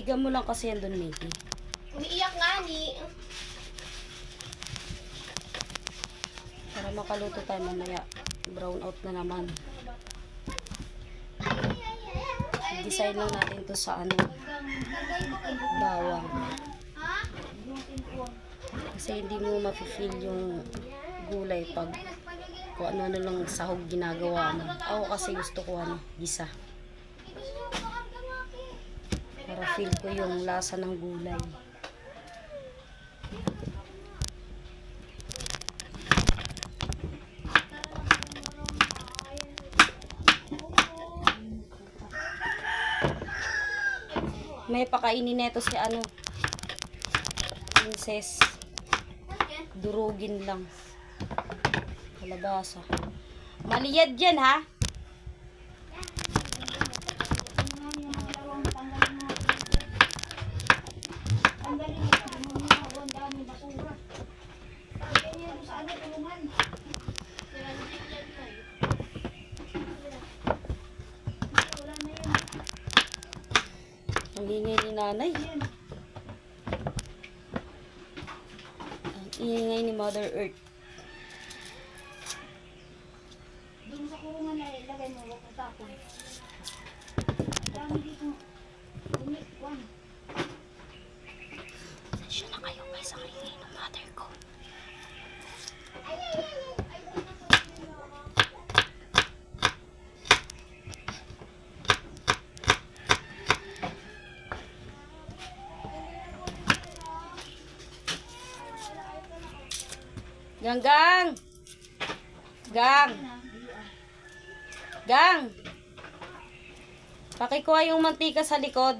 Higa mo lang kasi yan doon, Mickey. Umiiyak nga ni. Para makaluto tayo mamaya. Brown out na naman. Design lang natin to sa ano, bawang. Kasi hindi mo mafe-feel yung gulay pag kung ano lang sahog ginagawa mo. Ako kasi gusto ko ano, gisa. Para feel ko yung lasa ng gulay. May pakainin neto si ano, princess. Durugin lang. Kalabasa. Maliyad yan ha. Ang ingay ni nanay. Ang ingay ni Mother Earth. Doon sa kurungan na ilagay mo, wag mo tapon. Dami dito. Umikwan. Sasya na kayo guys, ang ingay ng mother ko. Gang! Gang! Gang! Pakikuha yung mantika sa likod.